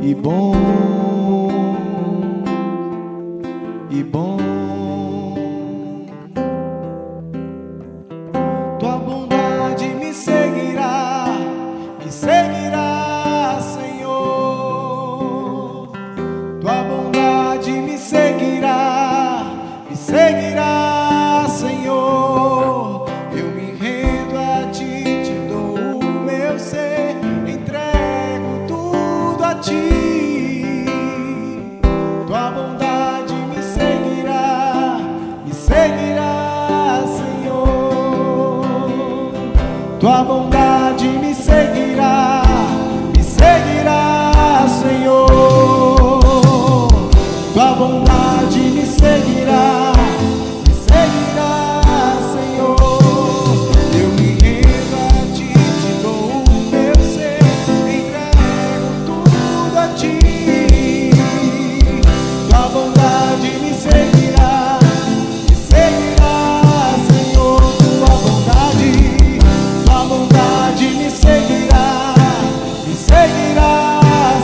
e bom, e bom. Tua bondade me seguirá, Senhor. Tua bondade me seguirá, Senhor. Eu me rendo a ti, te dou o meu ser, entrego tudo a ti. Tua bondade me seguirá, Senhor. Tua bondade me seguirá, Senhor. Tua bondade me seguirá, Senhor. Eu me rendo a ti, te dou o meu ser, entrego tudo a ti. Tua bondade me seguirá, Senhor. Tua bondade me seguirá,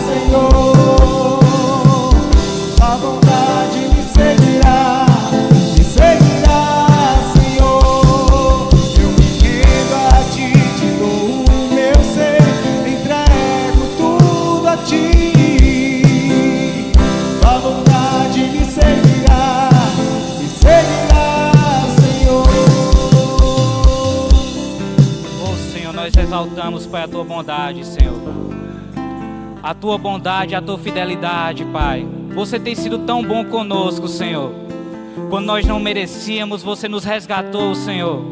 Senhor. Tua bondade me seguirá, Senhor. Eu me rendo a ti, te dou o meu ser, entrego tudo a ti. Tua bondade me seguirá, Senhor. Oh Senhor, nós exaltamos, Pai, a tua bondade, Senhor. A tua bondade, a tua fidelidade, Pai. Você tem sido tão bom conosco, Senhor. Quando nós não merecíamos, você nos resgatou, Senhor.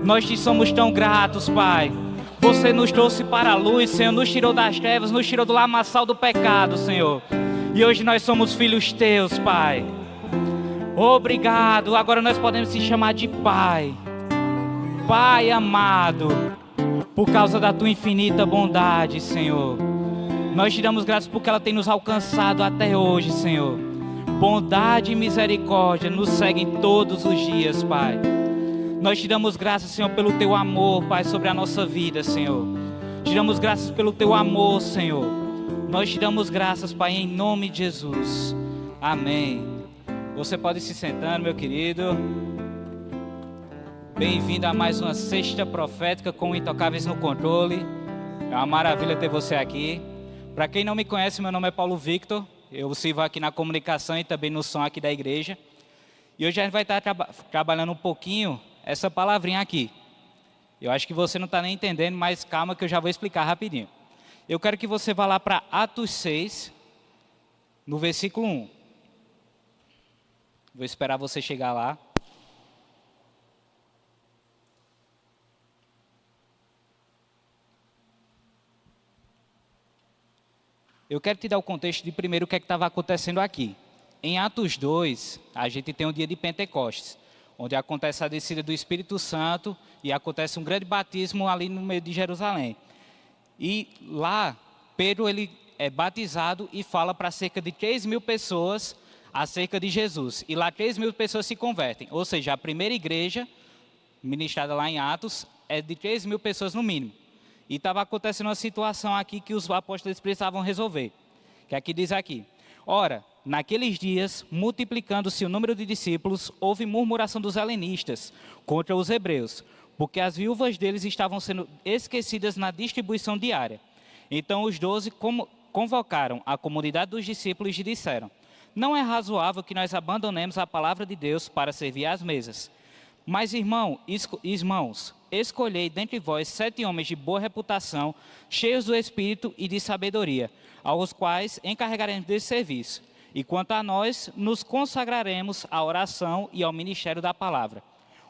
Nós te somos tão gratos, Pai. Você nos trouxe para a luz, Senhor. Nos tirou das trevas, nos tirou do lamaçal do pecado, Senhor. E hoje nós somos filhos teus, Pai. Obrigado. Agora nós podemos te chamar de Pai. Pai amado, por causa da tua infinita bondade, Senhor. Nós te damos graças porque ela tem nos alcançado até hoje, Senhor. Bondade e misericórdia nos seguem todos os dias, Pai. Nós te damos graças, Senhor, pelo teu amor, Pai, sobre a nossa vida, Senhor. Te damos graças pelo teu amor, Senhor. Nós te damos graças, Pai, em nome de Jesus. Amém. Você pode ir se sentando, meu querido. Bem-vindo a mais uma sexta profética com Intocáveis no Controle. É uma maravilha ter você aqui. Para quem não me conhece, meu nome é Paulo Victor. Eu sirvo aqui na comunicação e também no som aqui da igreja. E hoje a gente vai estar trabalhando um pouquinho essa palavrinha aqui. Eu acho que você não está nem entendendo, mas calma que eu já vou explicar rapidinho. Eu quero que você vá lá para Atos 6, no versículo 1. Vou esperar você chegar lá. Eu quero te dar o contexto de primeiro o que é que estava acontecendo aqui. Em Atos 2, a gente tem um dia de Pentecostes, onde acontece a descida do Espírito Santo e acontece um grande batismo ali no meio de Jerusalém. E lá, Pedro ele é batizado e fala para cerca de 3.000 pessoas acerca de Jesus. E lá 3.000 pessoas se convertem. Ou seja, a primeira igreja ministrada lá em Atos é de 3.000 pessoas no mínimo. E estava acontecendo uma situação aqui que os apóstolos precisavam resolver. Que aqui diz aqui. Ora, naqueles dias, multiplicando-se o número de discípulos, houve murmuração dos helenistas contra os hebreus, porque as viúvas deles estavam sendo esquecidas na distribuição diária. Então os 12 convocaram a comunidade dos discípulos e disseram: não é razoável que nós abandonemos a palavra de Deus para servir às mesas. Mas, irmãos, escolhei dentre vós 7 homens de boa reputação, cheios do Espírito e de sabedoria, aos quais encarregaremos desse serviço. E quanto a nós, nos consagraremos à oração e ao ministério da palavra.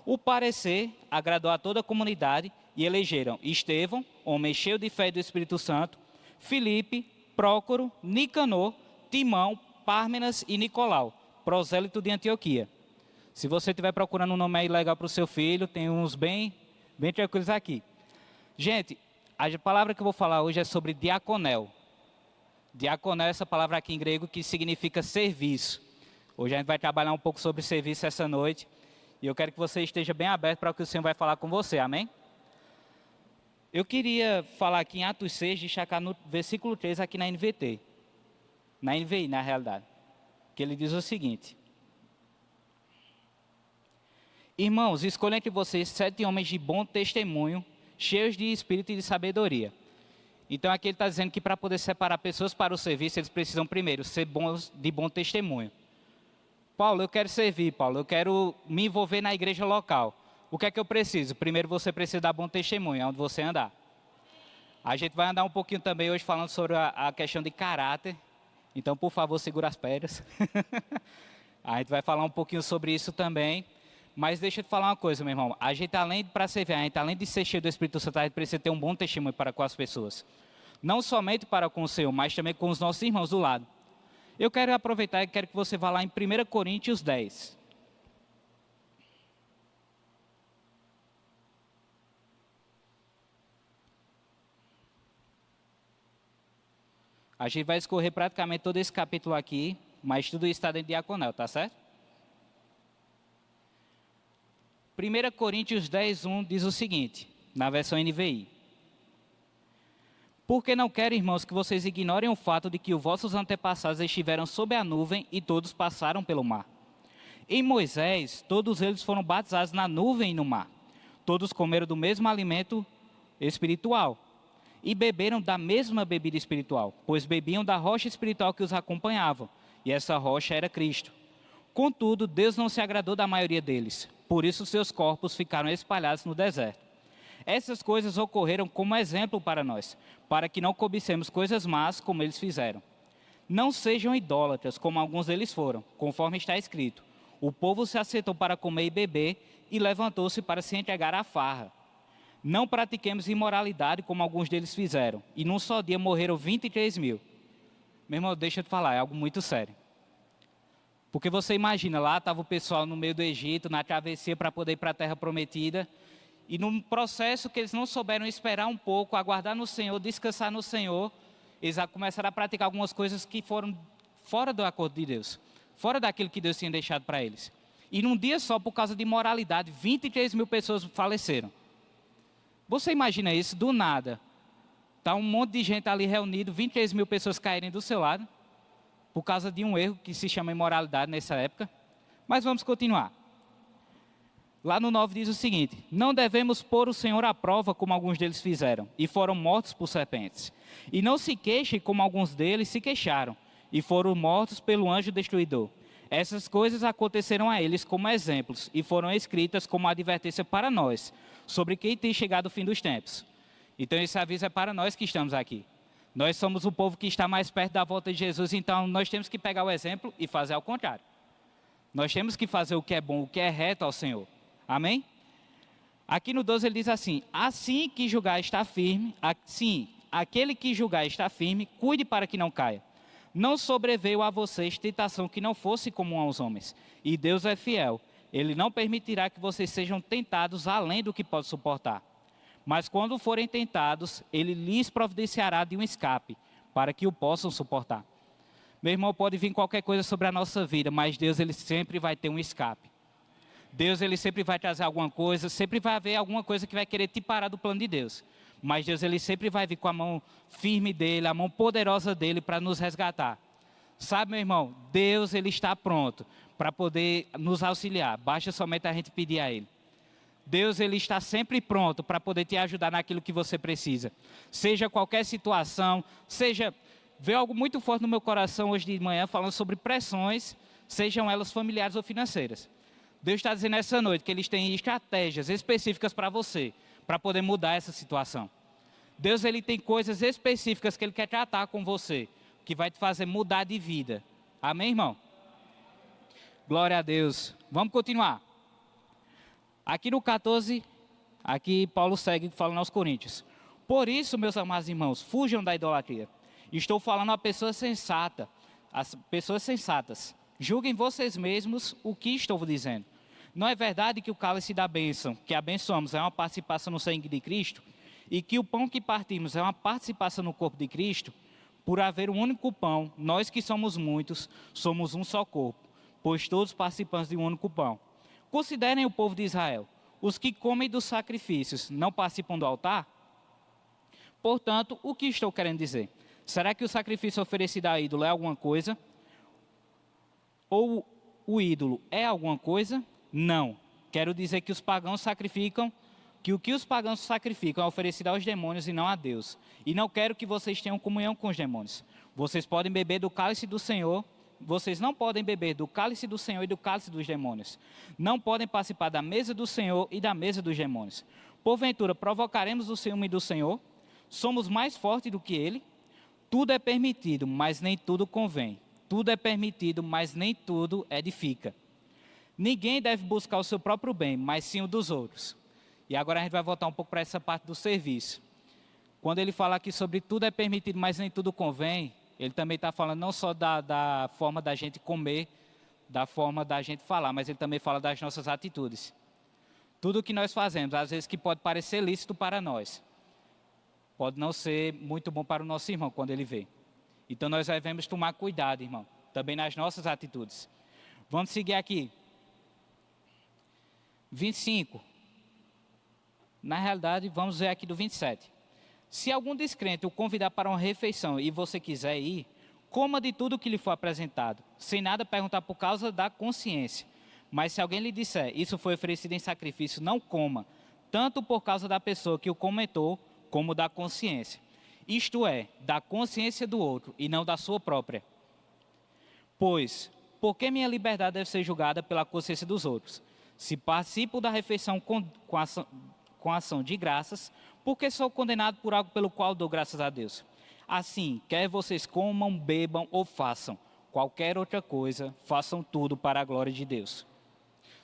O parecer agradou a toda a comunidade e elegeram Estevão, homem cheio de fé e do Espírito Santo, Filipe, Prócoro, Nicanor, Timão, Pármenas e Nicolau, prosélito de Antioquia. Se você estiver procurando um nome aí legal para o seu filho, tem uns bem tranquilos aqui. Gente, a palavra que eu vou falar hoje é sobre diaconel. Diaconel é essa palavra aqui em grego que significa serviço. Hoje a gente vai trabalhar um pouco sobre serviço essa noite. E eu quero que você esteja bem aberto para o que o Senhor vai falar com você, amém? Eu queria falar aqui em Atos 6, destacar no versículo 3 aqui na NVT. Na NVI, na realidade. Que ele diz o seguinte: Irmãos, escolha entre vocês 7 homens de bom testemunho, cheios de espírito e de sabedoria. Então aqui ele está dizendo que para poder separar pessoas para o serviço, eles precisam primeiro ser bons, de bom testemunho. Paulo, eu quero servir, Paulo, eu quero me envolver na igreja local. O que é que eu preciso? Primeiro você precisa dar bom testemunho, é onde você andar. A gente vai andar um pouquinho também hoje falando sobre a questão de caráter. Então, por favor, segura as pedras. A gente vai falar um pouquinho sobre isso também. Mas deixa eu te falar uma coisa, meu irmão. A gente, para servir, a gente, além de ser cheio do Espírito Santo, a gente precisa ter um bom testemunho para com as pessoas. Não somente para com o Senhor, mas também com os nossos irmãos do lado. Eu quero aproveitar e quero que você vá lá em 1 Coríntios 10. A gente vai escorrer praticamente todo esse capítulo aqui, mas tudo isso está dentro de Diaconel, tá certo? 1 Coríntios 10, 1 diz o seguinte, na versão NVI. Porque não quero, irmãos, que vocês ignorem o fato de que os vossos antepassados estiveram sob a nuvem e todos passaram pelo mar. Em Moisés, todos eles foram batizados na nuvem e no mar. Todos comeram do mesmo alimento espiritual e beberam da mesma bebida espiritual, pois bebiam da rocha espiritual que os acompanhava, e essa rocha era Cristo. Contudo, Deus não se agradou da maioria deles, por isso seus corpos ficaram espalhados no deserto. Essas coisas ocorreram como exemplo para nós, para que não cobicemos coisas más como eles fizeram. Não sejam idólatras, como alguns deles foram, conforme está escrito. O povo se assentou para comer e beber, e levantou-se para se entregar à farra. Não pratiquemos imoralidade, como alguns deles fizeram, e num só dia morreram 23 mil. Meu irmão, deixa eu te falar, é algo muito sério. Porque você imagina, lá estava o pessoal no meio do Egito, na travessia para poder ir para a Terra Prometida, e num processo que eles não souberam esperar um pouco, aguardar no Senhor, descansar no Senhor, eles começaram a praticar algumas coisas que foram fora do acordo de Deus, fora daquilo que Deus tinha deixado para eles. E num dia só, por causa de imoralidade, 23 mil pessoas faleceram. Você imagina isso, do nada, está um monte de gente ali reunido, 23 mil pessoas caírem do seu lado, por causa de um erro que se chama imoralidade nessa época. Mas vamos continuar. Lá no 9 diz o seguinte: não devemos pôr o Senhor à prova como alguns deles fizeram, e foram mortos por serpentes. E não se queixem como alguns deles se queixaram, e foram mortos pelo anjo destruidor. Essas coisas aconteceram a eles como exemplos, e foram escritas como advertência para nós, sobre quem tem chegado o fim dos tempos. Então esse aviso é para nós que estamos aqui. Nós somos o povo que está mais perto da volta de Jesus, então nós temos que pegar o exemplo e fazer ao contrário. Nós temos que fazer o que é bom, o que é reto ao Senhor. Amém? Aqui no 12 ele diz assim: assim que julgar está firme, assim, aquele que julgar está firme, cuide para que não caia. Não sobreveio a vocês tentação que não fosse comum aos homens, e Deus é fiel. Ele não permitirá que vocês sejam tentados além do que pode suportar. Mas quando forem tentados, Ele lhes providenciará de um escape, para que o possam suportar. Meu irmão, pode vir qualquer coisa sobre a nossa vida, mas Deus ele sempre vai ter um escape. Deus ele sempre vai trazer alguma coisa, sempre vai haver alguma coisa que vai querer te parar do plano de Deus. Mas Deus ele sempre vai vir com a mão firme dele, a mão poderosa dele para nos resgatar. Sabe, meu irmão, Deus ele está pronto para poder nos auxiliar. Basta somente a gente pedir a Ele. Deus ele está sempre pronto para poder te ajudar naquilo que você precisa. Seja qualquer situação, veio algo muito forte no meu coração hoje de manhã falando sobre pressões, sejam elas familiares ou financeiras. Deus está dizendo essa noite que eles têm estratégias específicas para você, para poder mudar essa situação. Deus ele tem coisas específicas que Ele quer tratar com você, que vai te fazer mudar de vida. Amém, irmão? Glória a Deus. Vamos continuar. Aqui no 14, aqui Paulo segue falando aos Coríntios. Por isso, meus amados irmãos, fujam da idolatria. Estou falando a pessoas sensatas, as pessoas sensatas. Julguem vocês mesmos o que estou dizendo. Não é verdade que o cálice da bênção, que abençoamos, é uma participação no sangue de Cristo? E que o pão que partimos é uma participação no corpo de Cristo? Por haver um único pão, nós que somos muitos, somos um só corpo, pois todos participamos de um único pão. Considerem o povo de Israel. Os que comem dos sacrifícios não participam do altar? Portanto, o que estou querendo dizer? Será que o sacrifício oferecido a ídolo é alguma coisa? Ou o ídolo é alguma coisa? Não. Quero dizer que os pagãos sacrificam, que o que os pagãos sacrificam é oferecido aos demônios e não a Deus. E não quero que vocês tenham comunhão com os demônios. Vocês podem beber do cálice do Senhor, vocês não podem beber do cálice do Senhor e do cálice dos demônios. Não podem participar da mesa do Senhor e da mesa dos demônios. Porventura, provocaremos o ciúme do Senhor? Somos mais fortes do que Ele? Tudo é permitido, mas nem tudo convém. Tudo é permitido, mas nem tudo edifica. Ninguém deve buscar o seu próprio bem, mas sim o dos outros. E agora a gente vai voltar um pouco para essa parte do serviço. Quando ele fala aqui sobre tudo é permitido, mas nem tudo convém, ele também está falando não só da forma da gente comer, da forma da gente falar, mas ele também fala das nossas atitudes. Tudo o que nós fazemos, às vezes que pode parecer lícito para nós, pode não ser muito bom para o nosso irmão quando ele vê. Então nós devemos tomar cuidado, irmão, também nas nossas atitudes. Vamos seguir aqui. 25. Na realidade, vamos ver aqui do 27. Se algum descrente o convidar para uma refeição e você quiser ir, coma de tudo que lhe for apresentado, sem nada perguntar por causa da consciência. Mas se alguém lhe disser, isso foi oferecido em sacrifício, não coma, tanto por causa da pessoa que o comentou, como da consciência. Isto é, da consciência do outro e não da sua própria. Pois, por que minha liberdade deve ser julgada pela consciência dos outros? Se participo da refeição com ação de graças, por que sou condenado por algo pelo qual dou graças a Deus? Assim, quer vocês comam, bebam ou façam qualquer outra coisa, façam tudo para a glória de Deus.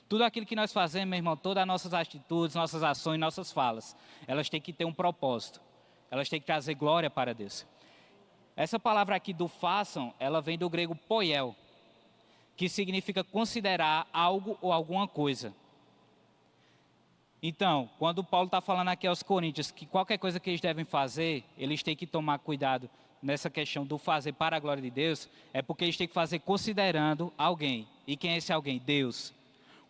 Tudo aquilo que nós fazemos, meu irmão, todas as nossas atitudes, nossas ações, nossas falas, elas têm que ter um propósito. Elas têm que trazer glória para Deus. Essa palavra aqui do façam, ela vem do grego poiel, que significa considerar algo ou alguma coisa. Então, quando Paulo está falando aqui aos coríntios que qualquer coisa que eles devem fazer, eles têm que tomar cuidado nessa questão do fazer para a glória de Deus, é porque eles têm que fazer considerando alguém. E quem é esse alguém? Deus.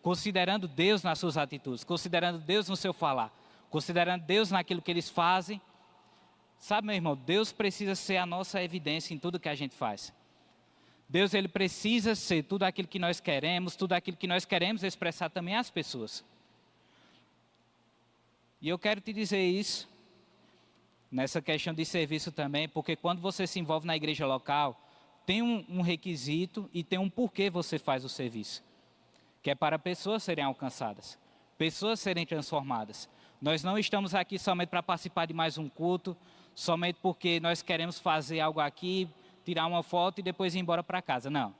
Considerando Deus nas suas atitudes, considerando Deus no seu falar, considerando Deus naquilo que eles fazem. Sabe, meu irmão, Deus precisa ser a nossa evidência em tudo que a gente faz. Deus, ele precisa ser tudo aquilo que nós queremos, tudo aquilo que nós queremos expressar também às pessoas. E eu quero te dizer isso, nessa questão de serviço também, porque quando você se envolve na igreja local, tem um requisito e tem um porquê você faz o serviço. Que é para pessoas serem alcançadas, pessoas serem transformadas. Nós não estamos aqui somente para participar de mais um culto, somente porque nós queremos fazer algo aqui, tirar uma foto e depois ir embora para casa. Não.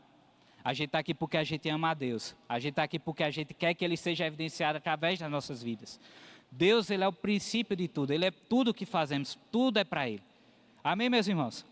A gente está aqui porque a gente ama a Deus. A gente está aqui porque a gente quer que Ele seja evidenciado através das nossas vidas. Deus, Ele é o princípio de tudo. Ele é tudo o que fazemos. Tudo é para Ele. Amém, meus irmãos?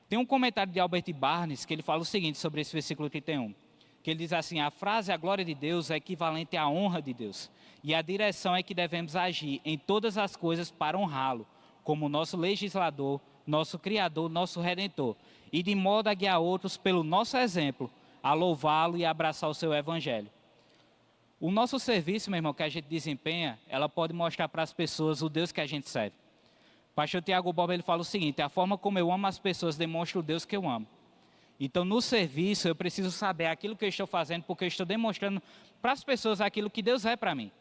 Tem um comentário de Albert Barnes que ele fala o seguinte sobre esse versículo 31. Que ele diz assim, a frase a glória de Deus é equivalente à honra de Deus. E a direção é que devemos agir em todas as coisas para honrá-lo, como nosso legislador, nosso Criador, nosso Redentor. E de modo a guiar outros pelo nosso exemplo, a louvá-lo e abraçar o seu evangelho. O nosso serviço, meu irmão, que a gente desempenha, ela pode mostrar para as pessoas o Deus que a gente serve. Pastor Tiago Bob, ele fala o seguinte, a forma como eu amo as pessoas demonstra o Deus que eu amo. Então, no serviço, eu preciso saber aquilo que eu estou fazendo, porque eu estou demonstrando para as pessoas aquilo que Deus é para mim.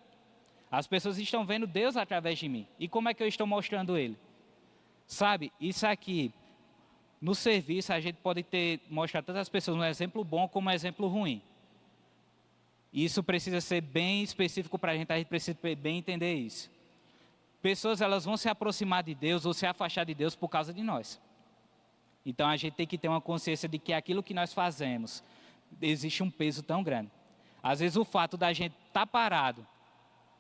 As pessoas estão vendo Deus através de mim. E como é que eu estou mostrando Ele? Sabe, isso aqui, no serviço, a gente pode mostrar tantas as pessoas um exemplo bom como um exemplo ruim. Isso precisa ser bem específico para a gente precisa bem entender isso. Pessoas, elas vão se aproximar de Deus ou se afastar de Deus por causa de nós. Então, a gente tem que ter uma consciência de que aquilo que nós fazemos, existe um peso tão grande. Às vezes, o fato da gente estar parado,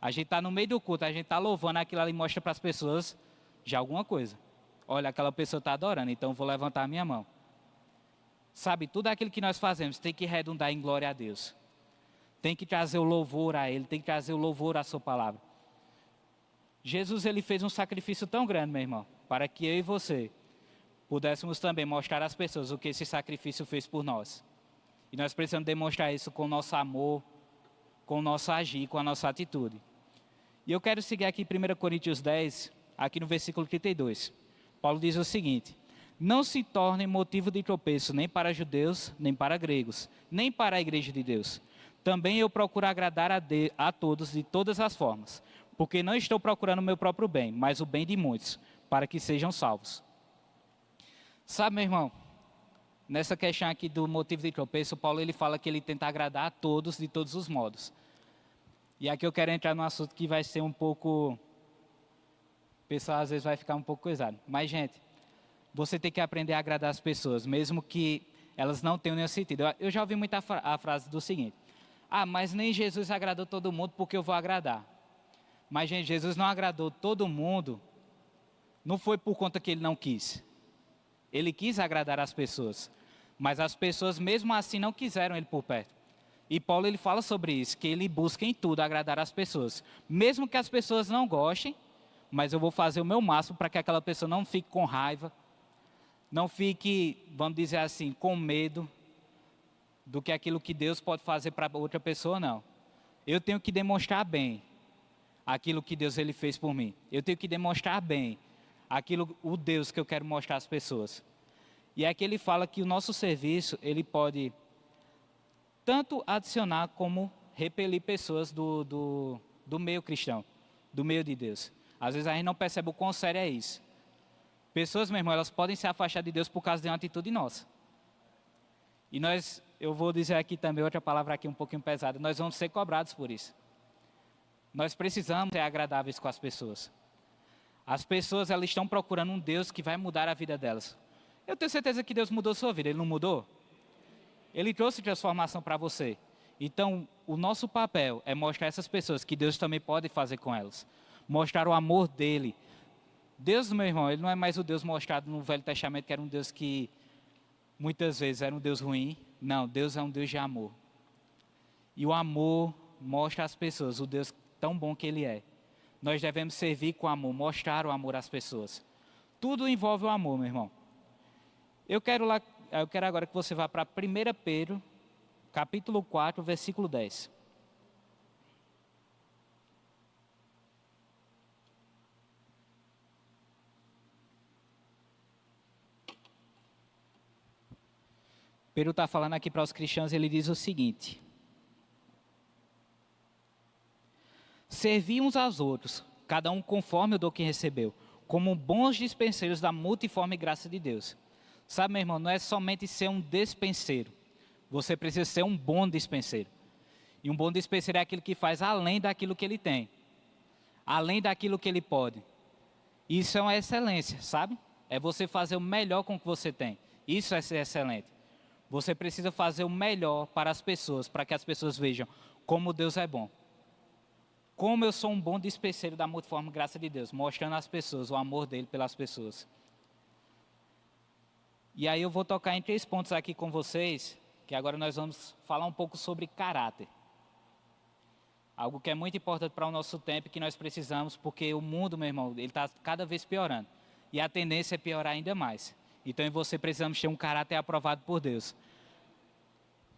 a gente está no meio do culto, a gente está louvando, aquilo ali mostra para as pessoas já alguma coisa. Olha, aquela pessoa está adorando, então eu vou levantar a minha mão. Sabe, tudo aquilo que nós fazemos tem que redundar em glória a Deus. Tem que trazer o louvor a Ele, tem que trazer o louvor à sua palavra. Jesus, Ele fez um sacrifício tão grande, meu irmão, para que eu e você pudéssemos também mostrar às pessoas o que esse sacrifício fez por nós. E nós precisamos demonstrar isso com o nosso amor, com o nosso agir, com a nossa atitude. E eu quero seguir aqui em 1 Coríntios 10, aqui no versículo 32. Paulo diz o seguinte: não se tornem motivo de tropeço nem para judeus, nem para gregos, nem para a igreja de Deus. Também eu procuro agradar a todos de todas as formas, porque não estou procurando o meu próprio bem, mas o bem de muitos, para que sejam salvos. Sabe, meu irmão, nessa questão aqui do motivo de tropeço, Paulo ele fala que ele tenta agradar a todos de todos os modos. E aqui eu quero entrar num assunto que vai ser um pouco... O pessoal às vezes vai ficar um pouco coisado. Mas, gente, você tem que aprender a agradar as pessoas, mesmo que elas não tenham nenhum sentido. Eu já ouvi muito a frase do seguinte: ah, mas nem Jesus agradou todo mundo porque eu vou agradar. Mas, gente, Jesus não agradou todo mundo, não foi por conta que ele não quis. Ele quis agradar as pessoas, mas as pessoas mesmo assim não quiseram ele por perto. E Paulo ele fala sobre isso, que ele busca em tudo agradar as pessoas. Mesmo que as pessoas não gostem, mas eu vou fazer o meu máximo para que aquela pessoa não fique com raiva, não fique, vamos dizer assim, com medo do que aquilo que Deus pode fazer para outra pessoa, não. Eu tenho que demonstrar bem aquilo que Deus ele fez por mim. Eu tenho que demonstrar bem o Deus que eu quero mostrar às pessoas. E aqui ele fala que o nosso serviço, ele pode tanto adicionar como repelir pessoas do meio cristão, do meio de Deus. Às vezes a gente não percebe o quão sério é isso. Pessoas, meu irmão, elas podem se afastar de Deus por causa de uma atitude nossa. E eu vou dizer aqui também outra palavra aqui um pouquinho pesada, nós vamos ser cobrados por isso. Nós precisamos ser agradáveis com as pessoas. As pessoas, elas estão procurando um Deus que vai mudar a vida delas. Eu tenho certeza que Deus mudou a sua vida, Ele não mudou? Ele trouxe transformação para você. Então, o nosso papel é mostrar a essas pessoas que Deus também pode fazer com elas. Mostrar o amor dEle. Deus, meu irmão, Ele não é mais o Deus mostrado no Velho Testamento, que era um Deus que muitas vezes era um Deus ruim. Não, Deus é um Deus de amor. E o amor mostra às pessoas o Deus tão bom que Ele é. Nós devemos servir com amor, mostrar o amor às pessoas. Tudo envolve o amor, meu irmão. Eu quero agora que você vá para 1 Pedro, capítulo 4, versículo 10. Pedro está falando aqui para os cristãos, ele diz o seguinte: servi uns aos outros, cada um conforme o dom que recebeu, como bons dispenseiros da multiforme graça de Deus. Sabe, meu irmão, não é somente ser um dispenseiro, você precisa ser um bom dispenseiro. E um bom dispenseiro é aquele que faz além daquilo que ele tem, além daquilo que ele pode. Isso é uma excelência, sabe? É você fazer o melhor com o que você tem. Isso é ser excelente. Você precisa fazer o melhor para as pessoas, para que as pessoas vejam como Deus é bom. Como eu sou um bom dispenseiro da multiforme graça de Deus, mostrando às pessoas o amor dele pelas pessoas. E aí eu vou tocar em 3 pontos aqui com vocês, que agora nós vamos falar um pouco sobre caráter. Algo que é muito importante para o nosso tempo e que nós precisamos, porque o mundo, meu irmão, ele está cada vez piorando. E a tendência é piorar ainda mais. Então, em você precisamos ter um caráter aprovado por Deus.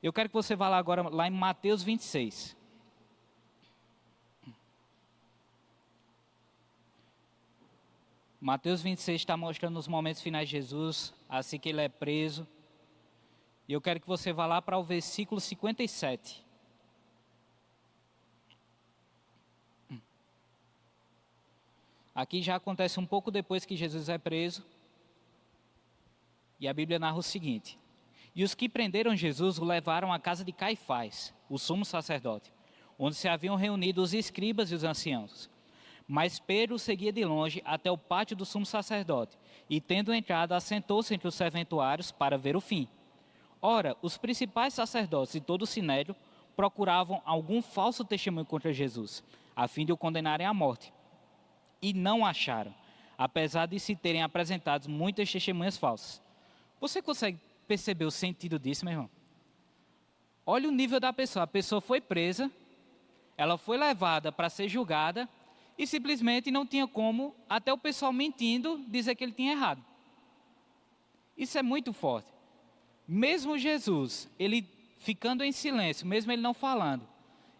Eu quero que você vá lá agora, lá em Mateus 26. Mateus 26 está mostrando os momentos finais de Jesus, assim que ele é preso. E eu quero que você vá lá para o versículo 57. Aqui já acontece um pouco depois que Jesus é preso. E a Bíblia narra o seguinte: e os que prenderam Jesus o levaram à casa de Caifás, o sumo sacerdote, onde se haviam reunido os escribas e os anciãos. Mas Pedro seguia de longe até o pátio do sumo sacerdote, e tendo entrado, assentou-se entre os serventuários para ver o fim. Ora, os principais sacerdotes e todo o sinédrio procuravam algum falso testemunho contra Jesus, a fim de o condenarem à morte. E não acharam, apesar de se terem apresentado muitas testemunhas falsas. Você consegue perceber o sentido disso, meu irmão? Olha o nível da pessoa. A pessoa foi presa, ela foi levada para ser julgada e simplesmente não tinha como, até o pessoal mentindo, dizer que ele tinha errado. Isso é muito forte. Mesmo Jesus, ele ficando em silêncio, mesmo ele não falando,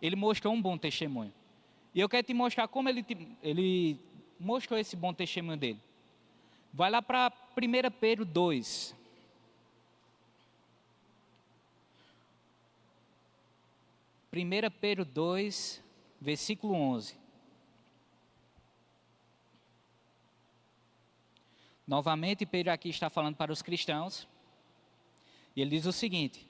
ele mostrou um bom testemunho. E eu quero te mostrar como ele mostrou esse bom testemunho dele. Vai lá para 1 Pedro 2. 1 Pedro 2, versículo 11. Novamente, Pedro aqui está falando para os cristãos. E ele diz o seguinte: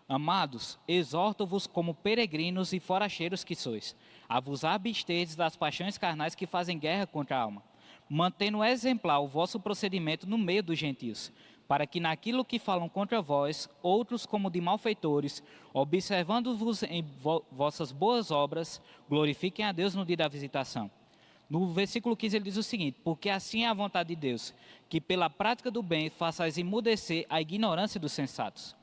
Amados, exorto-vos como peregrinos e forasteiros que sois, a vos absterdes das paixões carnais que fazem guerra contra a alma, mantendo exemplar o vosso procedimento no meio dos gentios, para que naquilo que falam contra vós, outros como de malfeitores, observando-vos em vossas boas obras, glorifiquem a Deus no dia da visitação. No versículo 15 ele diz o seguinte: Porque assim é a vontade de Deus, que pela prática do bem façais emudecer a ignorância dos sensatos.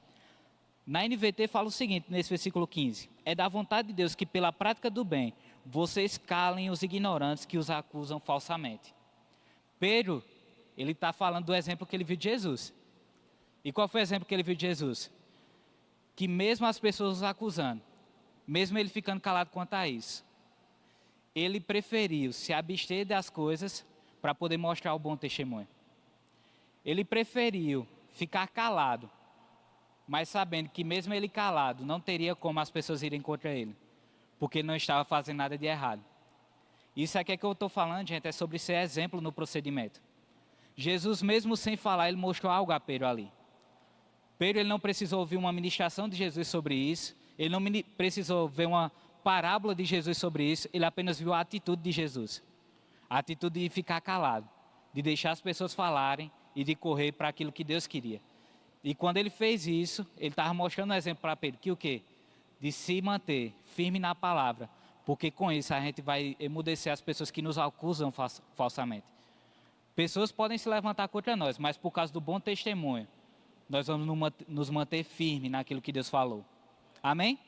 Na NVT fala o seguinte, nesse versículo 15: É da vontade de Deus que pela prática do bem vocês calem os ignorantes que os acusam falsamente. Pedro, ele está falando do exemplo que ele viu de Jesus. E qual foi o exemplo que ele viu de Jesus? Que mesmo as pessoas os acusando, mesmo ele ficando calado quanto a isso, ele preferiu se abster das coisas para poder mostrar o bom testemunho. Ele preferiu ficar calado, mas sabendo que mesmo ele calado, não teria como as pessoas irem contra ele, porque ele não estava fazendo nada de errado. Isso aqui é que eu estou falando, gente, é sobre ser exemplo no procedimento. Jesus, mesmo sem falar, ele mostrou algo a Pedro ali. Pedro, ele não precisou ouvir uma ministração de Jesus sobre isso, ele não precisou ver uma parábola de Jesus sobre isso, ele apenas viu a atitude de Jesus. A atitude de ficar calado, de deixar as pessoas falarem e de correr para aquilo que Deus queria. E quando ele fez isso, ele estava mostrando um exemplo para Pedro, que o quê? De se manter firme na palavra, porque com isso a gente vai emudecer as pessoas que nos acusam falsamente. Pessoas podem se levantar contra nós, mas por causa do bom testemunho, nós vamos nos manter firmes naquilo que Deus falou. Amém?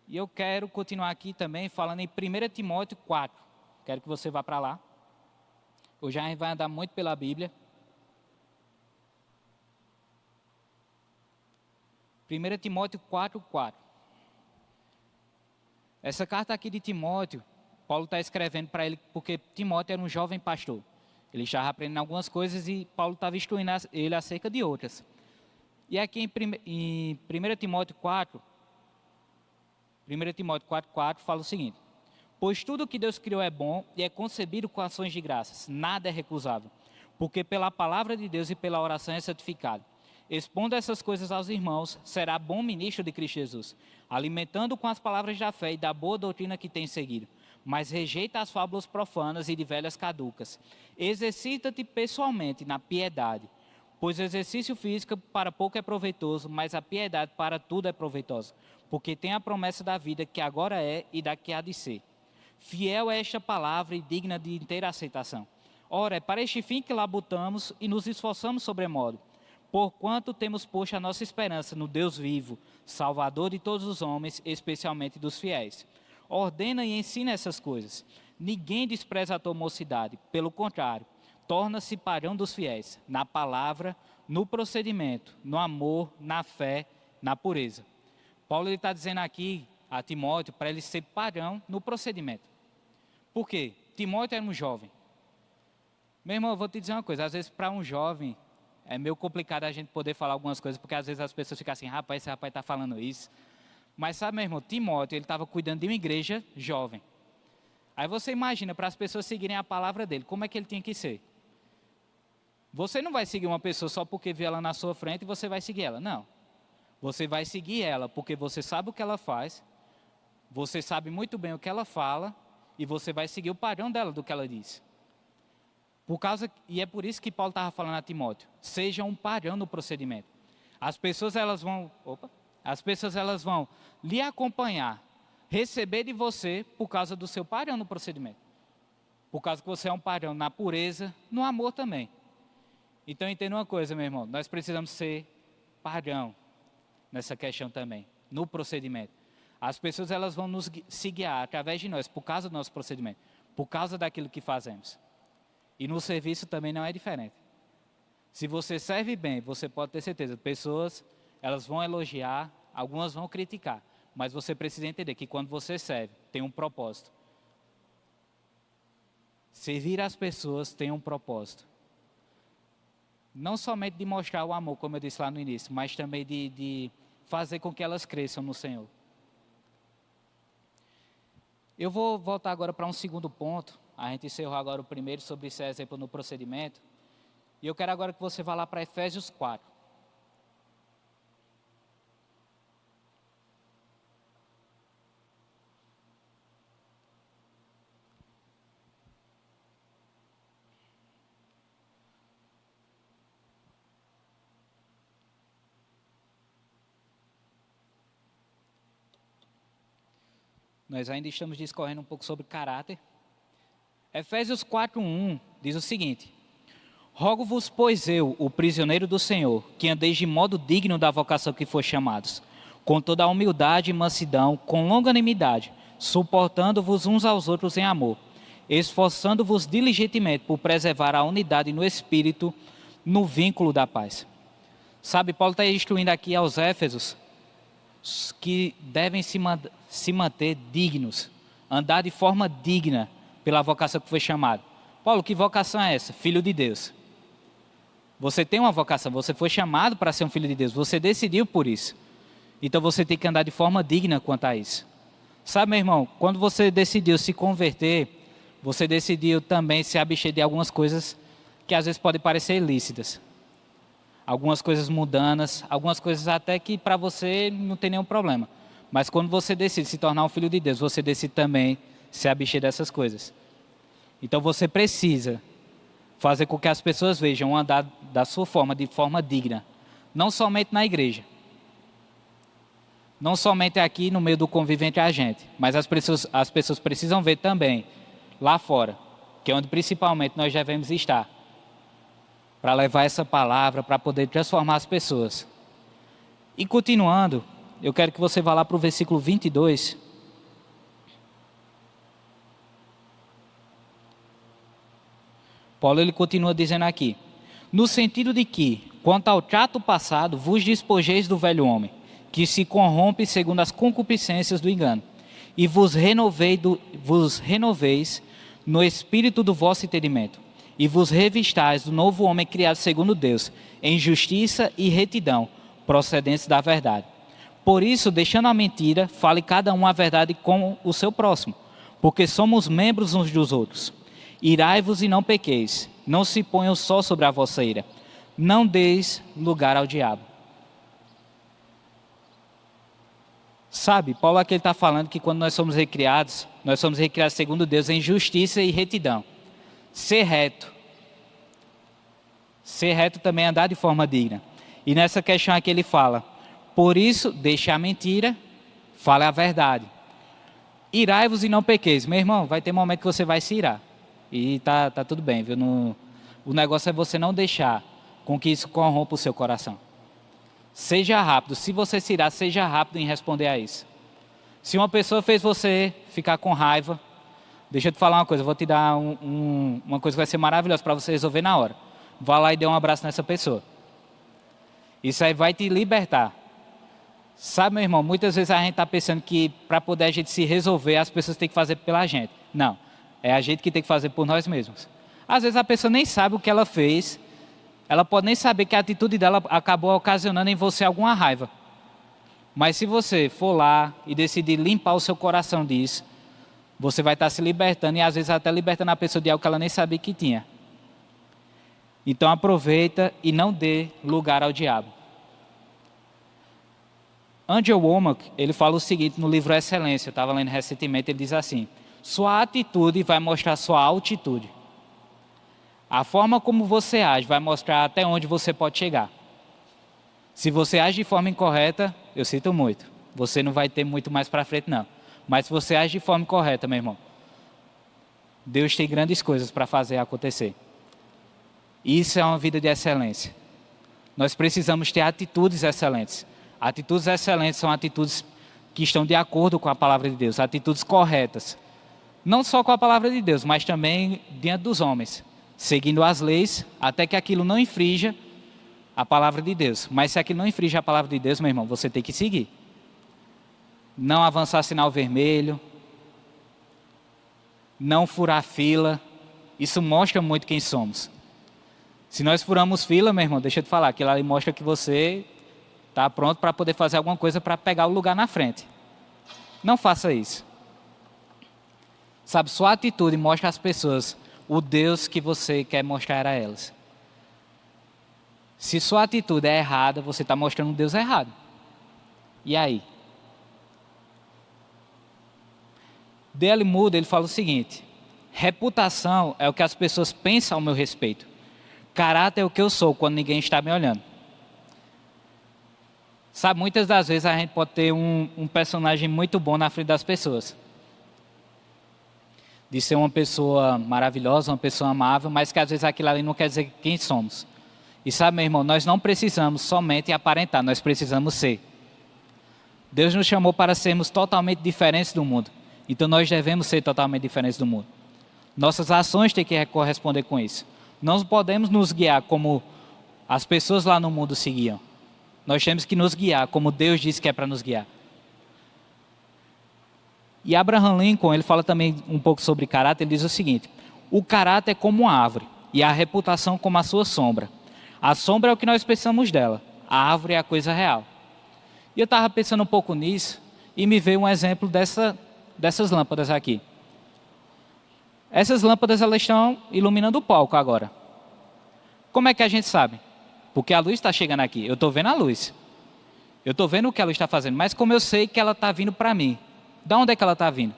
E eu quero continuar aqui também falando em 1 Timóteo 4. Quero que você vá para lá. Hoje a gente vai andar muito pela Bíblia. 1 Timóteo 4:4. Essa carta aqui de Timóteo, Paulo está escrevendo para ele porque Timóteo era um jovem pastor. Ele estava aprendendo algumas coisas e Paulo estava instruindo ele acerca de outras. E aqui em 1 Timóteo 4, 1 Timóteo 4:4 fala o seguinte: Pois tudo que Deus criou é bom e é concebido com ações de graças, nada é recusável, porque pela palavra de Deus e pela oração é santificado. Expondo essas coisas aos irmãos, será bom ministro de Cristo Jesus, alimentando com as palavras da fé e da boa doutrina que tem seguido. Mas rejeita as fábulas profanas e de velhas caducas. Exercita-te pessoalmente na piedade, pois o exercício físico para pouco é proveitoso, mas a piedade para tudo é proveitosa, porque tem a promessa da vida que agora é e da que há de ser. Fiel é esta palavra e digna de inteira aceitação. Ora, é para este fim que labutamos e nos esforçamos sobremodo, porquanto temos posto a nossa esperança no Deus vivo, Salvador de todos os homens, especialmente dos fiéis. Ordena e ensina essas coisas. Ninguém despreza a tua mocidade, pelo contrário, torna-se padrão dos fiéis, na palavra, no procedimento, no amor, na fé, na pureza. Paulo está dizendo aqui a Timóteo para ele ser padrão no procedimento. Por quê? Timóteo era um jovem. Meu irmão, eu vou te dizer uma coisa, às vezes para um jovem é meio complicado a gente poder falar algumas coisas, porque às vezes as pessoas ficam assim, rapaz, esse rapaz está falando isso. Mas sabe, meu irmão, Timóteo, ele estava cuidando de uma igreja jovem. Aí você imagina, para as pessoas seguirem a palavra dele, como é que ele tinha que ser? Você não vai seguir uma pessoa só porque vê ela na sua frente e você vai seguir ela, não. Você vai seguir ela porque você sabe o que ela faz, você sabe muito bem o que ela fala e você vai seguir o padrão dela, do que ela diz. E é por isso que Paulo estava falando a Timóteo, seja um padrão no procedimento. As pessoas elas vão lhe acompanhar, receber de você por causa do seu padrão no procedimento. Por causa que você é um padrão na pureza, no amor também. Então entenda uma coisa, meu irmão, nós precisamos ser padrão nessa questão também, no procedimento. As pessoas elas vão se guiar através de nós, por causa do nosso procedimento, por causa daquilo que fazemos. E no serviço também não é diferente. Se você serve bem, você pode ter certeza, pessoas elas vão elogiar, algumas vão criticar, mas você precisa entender que quando você serve, tem um propósito. Servir as pessoas tem um propósito. Não somente de mostrar o amor, como eu disse lá no início, mas também de fazer com que elas cresçam no Senhor. Eu vou voltar agora para um segundo ponto. A gente encerrou agora o primeiro sobre esse exemplo no procedimento. E eu quero agora que você vá lá para Efésios 4. Nós ainda estamos discorrendo um pouco sobre caráter. Efésios 4:1 diz o seguinte: Rogo-vos, pois eu, o prisioneiro do Senhor, que andeis de modo digno da vocação que foi chamados, com toda a humildade e mansidão, com longanimidade, suportando-vos uns aos outros em amor, esforçando-vos diligentemente por preservar a unidade no Espírito, no vínculo da paz. Sabe, Paulo está instruindo aqui aos Éfesos que devem se manter dignos, andar de forma digna pela vocação que foi chamada. Paulo, que vocação é essa? Filho de Deus. Você tem uma vocação, você foi chamado para ser um filho de Deus, você decidiu por isso. Então você tem que andar de forma digna quanto a isso. Sabe, meu irmão, quando você decidiu se converter, você decidiu também se abster de algumas coisas que às vezes podem parecer ilícitas. Algumas coisas mundanas, algumas coisas até que para você não tem nenhum problema. Mas quando você decide se tornar um filho de Deus, você decide também se abster dessas coisas. Então você precisa fazer com que as pessoas vejam andar da sua forma, de forma digna. Não somente na igreja. Não somente aqui no meio do convívio entre a gente. Mas as pessoas precisam ver também lá fora, que é onde principalmente nós devemos estar. Para levar essa palavra, para poder transformar as pessoas. E continuando, eu quero que você vá lá para o versículo 22. Paulo ele continua dizendo aqui: no sentido de que, quanto ao trato passado, vos despojeis do velho homem, que se corrompe segundo as concupiscências do engano, e vos renoveis no espírito do vosso entendimento, e vos revistais do novo homem criado segundo Deus, em justiça e retidão, procedentes da verdade. Por isso, deixando a mentira, fale cada um a verdade com o seu próximo, porque somos membros uns dos outros. Irai-vos e não pequeis, não se ponham só sobre a vossa ira, não deis lugar ao diabo. Sabe, Paulo aqui está falando que quando nós somos recriados segundo Deus em justiça e retidão. Ser reto também é andar de forma digna. E nessa questão aqui ele fala: por isso, deixe a mentira, fale a verdade. Irai-vos e não pequeis. Meu irmão, vai ter momento que você vai se irar. E tá tudo bem, viu? O negócio é você não deixar com que isso corrompa o seu coração. Seja rápido. Se você se irar, seja rápido em responder a isso. Se uma pessoa fez você ficar com raiva, deixa eu te falar uma coisa, eu vou te dar uma coisa que vai ser maravilhosa para você resolver na hora. Vá lá e dê um abraço nessa pessoa. Isso aí vai te libertar. Sabe, meu irmão, muitas vezes a gente está pensando que para poder a gente se resolver, as pessoas têm que fazer pela gente. Não, é a gente que tem que fazer por nós mesmos. Às vezes a pessoa nem sabe o que ela fez, ela pode nem saber que a atitude dela acabou ocasionando em você alguma raiva. Mas se você for lá e decidir limpar o seu coração disso, você vai estar se libertando e às vezes até libertando a pessoa de algo que ela nem sabia que tinha. Então aproveita e não dê lugar ao diabo. Angel Womack, ele fala o seguinte no livro Excelência, eu estava lendo recentemente, ele diz assim: sua atitude vai mostrar sua altitude. A forma como você age vai mostrar até onde você pode chegar. Se você age de forma incorreta, eu sinto muito, você não vai ter muito mais para frente não. Mas se você age de forma correta, meu irmão, Deus tem grandes coisas para fazer acontecer. Isso é uma vida de excelência. Nós precisamos ter atitudes excelentes. Atitudes excelentes são atitudes que estão de acordo com a palavra de Deus, atitudes corretas. Não só com a palavra de Deus, mas também diante dos homens, seguindo as leis, até que aquilo não infrinja a palavra de Deus. Mas se aquilo não infringe a palavra de Deus, meu irmão, você tem que seguir. Não avançar sinal vermelho, não furar fila, Isso mostra muito quem somos. Se nós furamos fila, meu irmão, deixa eu te falar, aquilo ali mostra que você está pronto para poder fazer alguma coisa para pegar o lugar na frente. Não faça isso. Sabe, sua atitude mostra às pessoas o Deus que você quer mostrar a elas. Se sua atitude é errada, você está mostrando um Deus errado. E aí? D.L. Moody, ele fala o seguinte: reputação é o que as pessoas pensam ao meu respeito. Caráter é o que eu sou quando ninguém está me olhando. Sabe, muitas das vezes a gente pode ter um personagem muito bom na frente das pessoas. De ser uma pessoa maravilhosa, uma pessoa amável, mas que às vezes aquilo ali não quer dizer quem somos. E sabe, meu irmão, nós não precisamos somente aparentar, nós precisamos ser. Deus nos chamou para sermos totalmente diferentes do mundo. Então nós devemos ser totalmente diferentes do mundo. Nossas ações têm que corresponder com isso. Não podemos nos guiar como as pessoas lá no mundo seguiam. Nós temos que nos guiar como Deus disse que é para nos guiar. E Abraham Lincoln, ele fala também um pouco sobre caráter, ele diz o seguinte: o caráter é como uma árvore e a reputação como a sua sombra. A sombra é o que nós pensamos dela, a árvore é a coisa real. E eu estava pensando um pouco nisso e me veio um exemplo dessas lâmpadas aqui. Essas lâmpadas, elas estão iluminando o palco agora. Como é que a gente sabe? Porque a luz está chegando aqui, eu estou vendo a luz. Eu estou vendo o que ela está fazendo, mas como eu sei que ela está vindo para mim? De onde é que ela está vindo?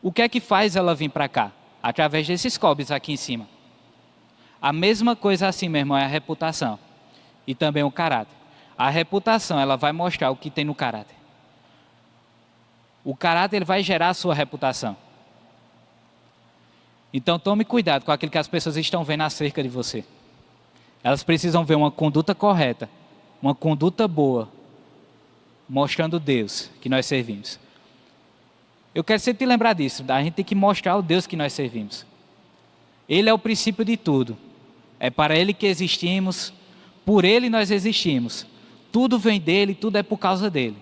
O que é que faz ela vir para cá? Através desses cobres aqui em cima. A mesma coisa assim, meu irmão, é a reputação. E também o caráter. A reputação, ela vai mostrar o que tem no caráter. O caráter, ele vai gerar a sua reputação. Então tome cuidado com aquilo que as pessoas estão vendo acerca de você. Elas precisam ver uma conduta correta, uma conduta boa, mostrando Deus que nós servimos. Eu quero sempre te lembrar disso, a gente tem que mostrar o Deus que nós servimos. Ele é o princípio de tudo. É para Ele que existimos, por Ele nós existimos. Tudo vem dEle, tudo é por causa dEle.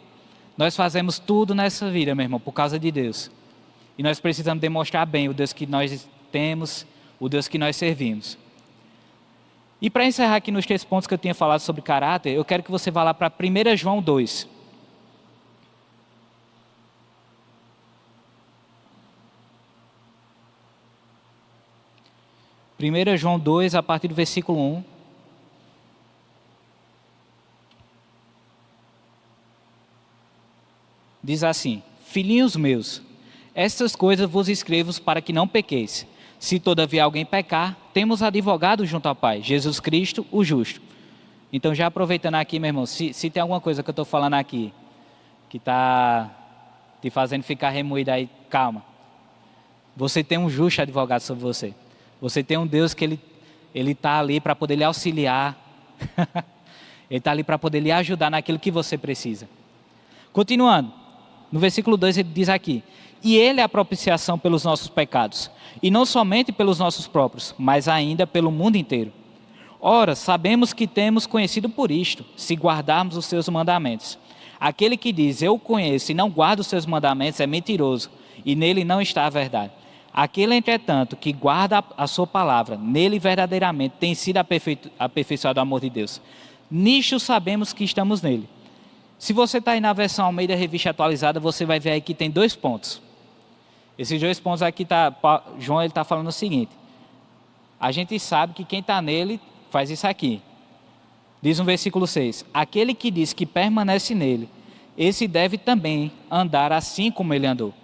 Nós fazemos tudo nessa vida, meu irmão, por causa de Deus. E nós precisamos demonstrar bem o Deus que nós temos, o Deus que nós servimos. E para encerrar aqui nos 3 pontos que eu tinha falado sobre caráter, eu quero que você vá lá para 1 João 2. Primeira João 2, a partir do versículo 1. Diz assim: filhinhos meus, estas coisas vos escrevo para que não pequeis. Se todavia alguém pecar, temos advogado junto ao Pai, Jesus Cristo, o justo. Então já aproveitando aqui, meu irmão, se tem alguma coisa que eu estou falando aqui, que está te fazendo ficar remoído aí, calma. Você tem um justo advogado sobre você. Você tem um Deus que Ele está ali para poder lhe auxiliar. Ele está ali para poder lhe ajudar naquilo que você precisa. Continuando, no versículo 2 ele diz aqui: e Ele é a propiciação pelos nossos pecados, e não somente pelos nossos próprios, mas ainda pelo mundo inteiro. Ora, sabemos que temos conhecido por isto, se guardarmos os seus mandamentos. Aquele que diz, eu o conheço e não guarda os seus mandamentos, é mentiroso, e nele não está a verdade. Aquele, entretanto, que guarda a sua palavra, nele verdadeiramente tem sido aperfeiçoado o amor de Deus. Nisto sabemos que estamos nele. Se você está aí na versão Almeida Revista Atualizada, você vai ver aí que tem 2 pontos. Esses 2 pontos aqui, João está falando o seguinte: a gente sabe que quem está nele faz isso aqui. Diz no versículo 6, aquele que diz que permanece nele, esse deve também andar assim como ele andou.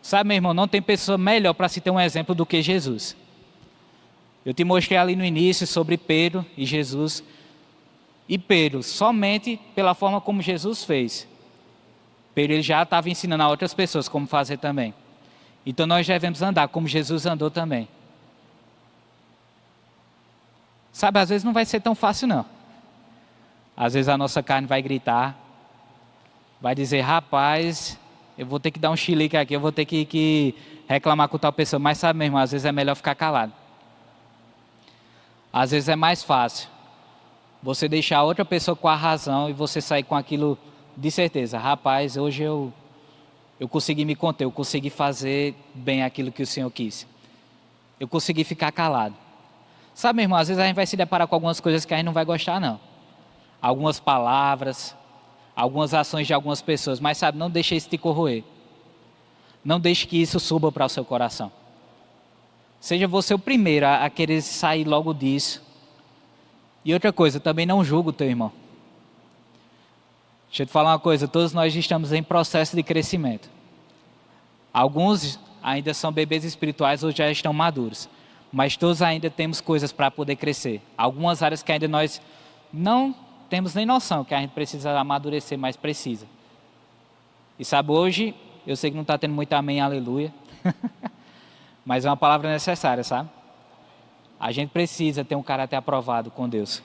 Sabe, meu irmão, não tem pessoa melhor para se ter um exemplo do que Jesus. Eu te mostrei ali no início sobre Pedro e Jesus. E Pedro, somente pela forma como Jesus fez, Pedro ele já estava ensinando a outras pessoas como fazer também. Então nós devemos andar como Jesus andou também. Sabe, às vezes não vai ser tão fácil não. Às vezes a nossa carne vai gritar, vai dizer, rapaz, eu vou ter que dar um chilique aqui, eu vou ter que reclamar com tal pessoa. Mas sabe, meu irmão, às vezes é melhor ficar calado. Às vezes é mais fácil você deixar outra pessoa com a razão e você sair com aquilo de certeza. Rapaz, hoje eu consegui me conter, eu consegui fazer bem aquilo que o Senhor quis. eu consegui ficar calado. Sabe, meu irmão, às vezes a gente vai se deparar com algumas coisas que a gente não vai gostar, não. Algumas palavras, algumas ações de algumas pessoas, mas sabe, não deixe isso te corroer. Não deixe que isso suba para o seu coração. Seja você o primeiro a querer sair logo disso. E outra coisa, também não julgue o teu irmão. Deixa eu te falar uma coisa, todos nós estamos em processo de crescimento. Alguns ainda são bebês espirituais ou já estão maduros. Mas todos ainda temos coisas para poder crescer. Algumas áreas que ainda nós não temos nem noção que a gente precisa amadurecer, mas precisa. E sabe, hoje, eu sei que não está tendo muito amém, aleluia. Mas é uma palavra necessária, sabe? A gente precisa ter um caráter aprovado com Deus.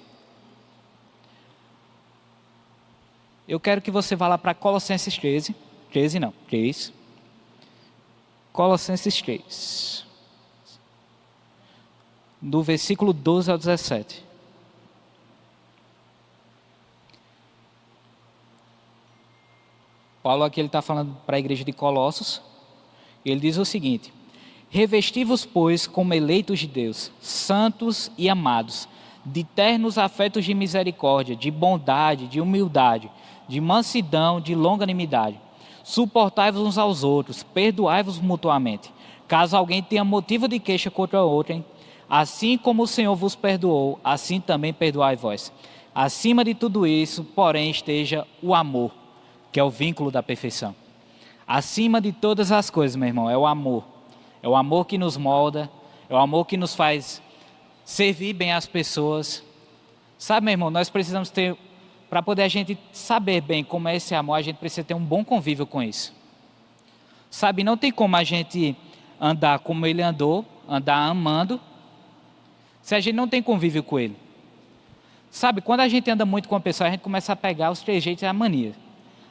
Eu quero que você vá lá para Colossenses 13. 3. Colossenses 3. Do versículo 12 ao 17. Paulo aqui ele está falando para a igreja de Colossos. E ele diz o seguinte: revesti-vos, pois, como eleitos de Deus, santos e amados, de ternos afetos de misericórdia, de bondade, de humildade, de mansidão, de longanimidade. Suportai-vos uns aos outros, perdoai-vos mutuamente. Caso alguém tenha motivo de queixa contra outrem, assim como o Senhor vos perdoou, assim também perdoai vós. Acima de tudo isso, porém, esteja o amor, que é o vínculo da perfeição. Acima de todas as coisas, meu irmão, é o amor. É o amor que nos molda, é o amor que nos faz servir bem as pessoas. Sabe, meu irmão, nós precisamos ter, para poder a gente saber bem como é esse amor, a gente precisa ter um bom convívio com isso. Sabe, não tem como a gente andar como ele andou, andar amando, se a gente não tem convívio com ele. Sabe, quando a gente anda muito com uma pessoa, a gente começa a pegar os trejeitos e a mania.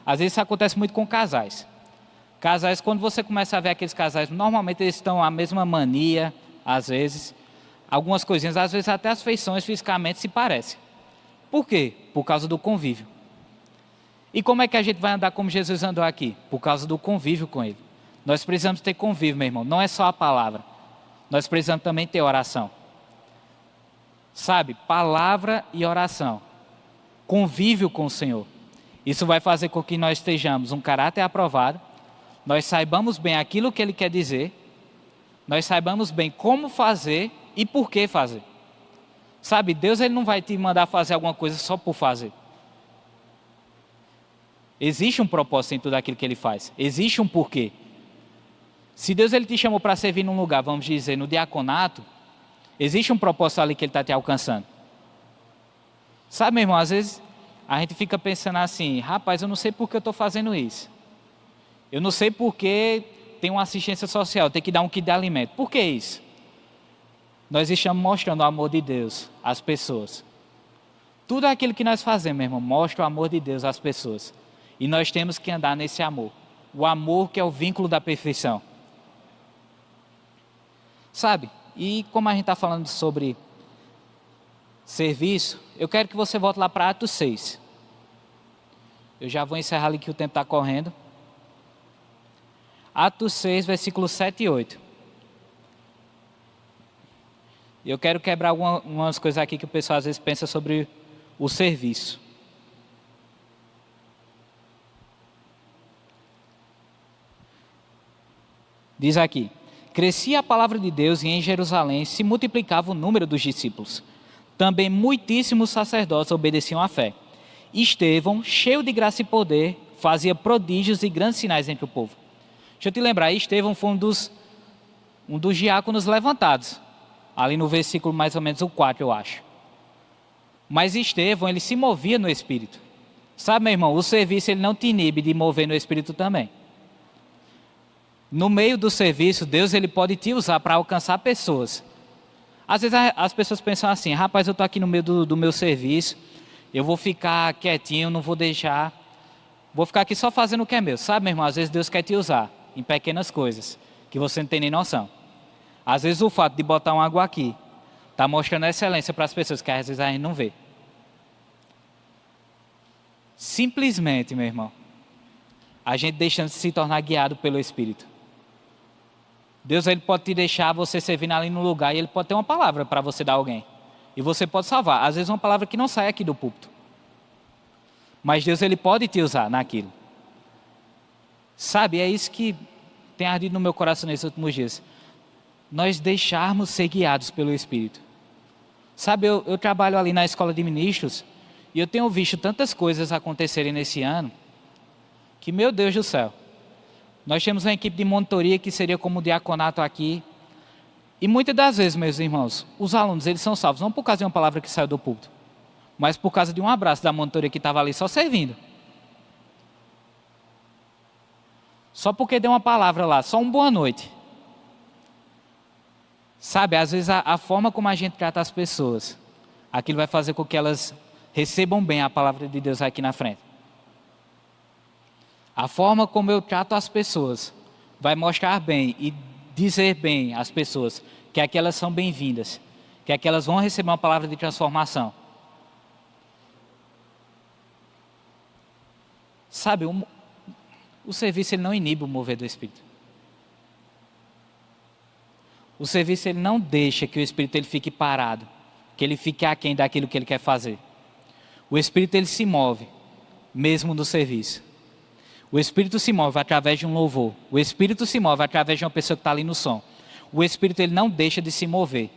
Às vezes isso acontece muito com casais. Casais, quando você começa a ver aqueles casais, normalmente eles estão a mesma mania, às vezes. Algumas coisinhas, às vezes até as feições fisicamente se parecem. Por quê? Por causa do convívio. E como é que a gente vai andar como Jesus andou aqui? Por causa do convívio com Ele. Nós precisamos ter convívio, meu irmão. Não é só a palavra. Nós precisamos também ter oração. Sabe? Palavra e oração. Convívio com o Senhor. Isso vai fazer com que nós estejamos um caráter aprovado. Nós saibamos bem aquilo que Ele quer dizer. Nós saibamos bem como fazer e por que fazer. Sabe? Deus ele não vai te mandar fazer alguma coisa só por fazer. Existe um propósito em tudo aquilo que Ele faz. Existe um porquê. Se Deus ele te chamou para servir num lugar, vamos dizer, no diaconato, existe um propósito ali que Ele está te alcançando. Sabe, meu irmão, às vezes a gente fica pensando assim, rapaz, eu não sei por que eu estou fazendo isso. Eu não sei por que tem uma assistência social, tem que dar um kit de alimento. Por que isso? Nós estamos mostrando o amor de Deus às pessoas. Tudo aquilo que nós fazemos, meu irmão, mostra o amor de Deus às pessoas. E nós temos que andar nesse amor. O amor que é o vínculo da perfeição. Sabe? E como a gente está falando sobre serviço, eu quero que você volte lá para Atos 6. Eu já vou encerrar ali que o tempo está correndo. Atos 6, versículos 7 e 8. Eu quero quebrar algumas coisas aqui que o pessoal às vezes pensa sobre o serviço. Diz aqui: crescia a palavra de Deus e em Jerusalém se multiplicava o número dos discípulos. Também muitíssimos sacerdotes obedeciam à fé. Estevão, cheio de graça e poder, fazia prodígios e grandes sinais entre o povo. Deixa eu te lembrar, Estevão foi um dos diáconos levantados. Ali no versículo mais ou menos o 4, eu acho. Mas Estevão, ele se movia no Espírito. Sabe, meu irmão, o serviço ele não te inibe de mover no Espírito também. No meio do serviço, Deus ele pode te usar para alcançar pessoas. Às vezes as pessoas pensam assim, rapaz, eu estou aqui no meio do meu serviço, eu vou ficar quietinho, não vou deixar, vou ficar aqui só fazendo o que é meu. Sabe, meu irmão, às vezes Deus quer te usar em pequenas coisas, que você não tem nem noção. Às vezes o fato de botar uma água aqui, está mostrando excelência para as pessoas que às vezes a gente não vê. Simplesmente, meu irmão, a gente deixando de se tornar guiado pelo Espírito. Deus ele pode te deixar você servindo ali no lugar e ele pode ter uma palavra para você dar a alguém. E você pode salvar. Às vezes uma palavra que não sai aqui do púlpito. Mas Deus ele pode te usar naquilo. Sabe, é isso que tem ardido no meu coração nesses últimos dias. Nós deixarmos ser guiados pelo Espírito. Sabe, eu trabalho ali na escola de ministros e eu tenho visto tantas coisas acontecerem nesse ano que, meu Deus do céu, nós temos uma equipe de monitoria que seria como o diaconato aqui. E muitas das vezes, meus irmãos, os alunos eles são salvos não por causa de uma palavra que saiu do púlpito, mas por causa de um abraço da monitoria que estava ali só servindo. Só porque deu uma palavra lá, só um boa noite. Sabe, às vezes a forma como a gente trata as pessoas, aquilo vai fazer com que elas recebam bem a palavra de Deus aqui na frente. A forma como eu trato as pessoas vai mostrar bem e dizer bem às pessoas que aquelas são bem-vindas, que aquelas vão receber uma palavra de transformação. Sabe, o serviço ele não inibe o mover do Espírito. O serviço ele não deixa que o Espírito ele fique parado, que ele fique aquém daquilo que ele quer fazer. O Espírito ele se move, mesmo no serviço. O Espírito se move através de um louvor. O Espírito se move através de uma pessoa que está ali no som. O Espírito ele não deixa de se mover.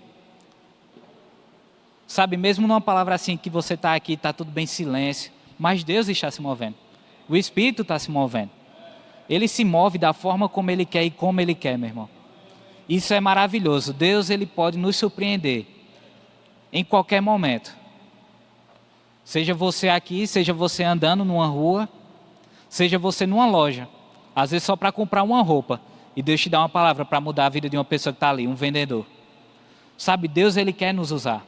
Sabe, mesmo numa palavra assim que você está aqui, está tudo bem em silêncio, mas Deus está se movendo. O Espírito está se movendo. Ele se move da forma como Ele quer e como Ele quer, meu irmão. Isso é maravilhoso. Deus ele pode nos surpreender em qualquer momento. Seja você aqui, seja você andando numa rua, seja você numa loja, às vezes só para comprar uma roupa, e Deus te dá uma palavra para mudar a vida de uma pessoa que está ali, um vendedor. Sabe, Deus ele quer nos usar,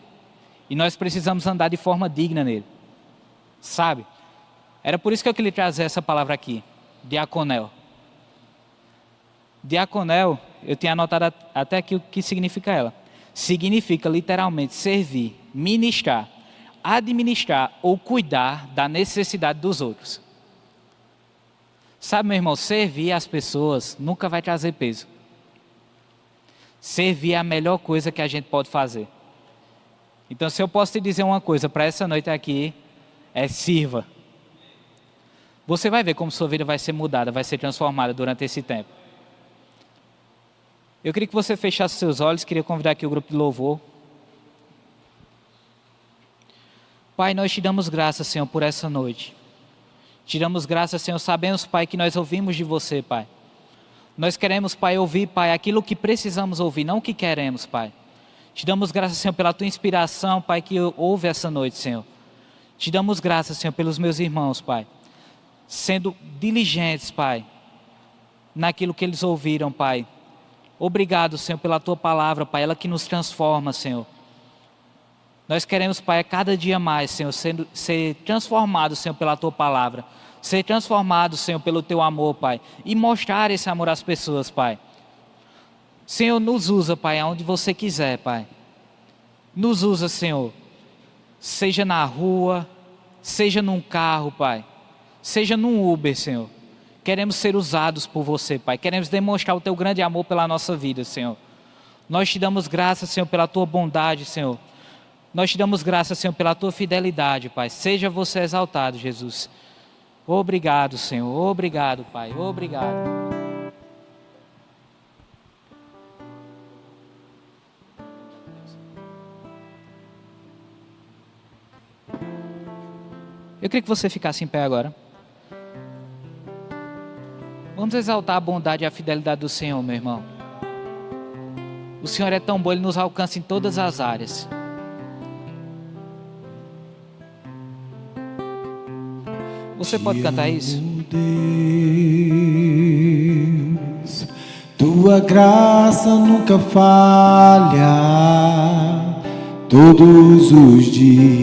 e nós precisamos andar de forma digna nele. Sabe, era por isso que eu queria trazer essa palavra aqui, diaconel. Diaconel, eu tinha anotado até aqui o que significa ela. Significa literalmente servir, ministrar, administrar ou cuidar da necessidade dos outros. Sabe, meu irmão, servir as pessoas nunca vai trazer peso. Servir é a melhor coisa que a gente pode fazer. Então, se eu posso te dizer uma coisa para essa noite aqui, é sirva. Você vai ver como sua vida vai ser mudada, vai ser transformada durante esse tempo. Eu queria que você fechasse seus olhos, queria convidar aqui o grupo de louvor. Pai, nós te damos graças, Senhor, por essa noite. Te damos graças, Senhor, sabemos, Pai, que nós ouvimos de você, Pai. Nós queremos, Pai, ouvir, Pai, aquilo que precisamos ouvir, não o que queremos, Pai. Te damos graças, Senhor, pela tua inspiração, Pai, que houve essa noite, Senhor. Te damos graças, Senhor, pelos meus irmãos, Pai, sendo diligentes, Pai, naquilo que eles ouviram, Pai. Obrigado, Senhor, pela tua palavra, Pai, ela que nos transforma, Senhor. Nós queremos, Pai, a cada dia mais, Senhor, ser transformado, Senhor, pela tua palavra. Ser transformado, Senhor, pelo teu amor, Pai. E mostrar esse amor às pessoas, Pai. Senhor, nos usa, Pai, aonde você quiser, Pai. Nos usa, Senhor. Seja na rua, seja num carro, Pai. Seja num Uber, Senhor. Queremos ser usados por você, Pai. Queremos demonstrar o teu grande amor pela nossa vida, Senhor. Nós te damos graças, Senhor, pela tua bondade, Senhor. Nós te damos graças, Senhor, pela tua fidelidade, Pai. Seja você exaltado, Jesus. Obrigado, Senhor. Obrigado, Pai. Obrigado. Eu queria que você ficasse em pé agora. Vamos exaltar a bondade e a fidelidade do Senhor, meu irmão. O Senhor é tão bom, Ele nos alcança em todas as áreas. Você pode cantar isso? Deus, tua graça nunca falha, todos os dias.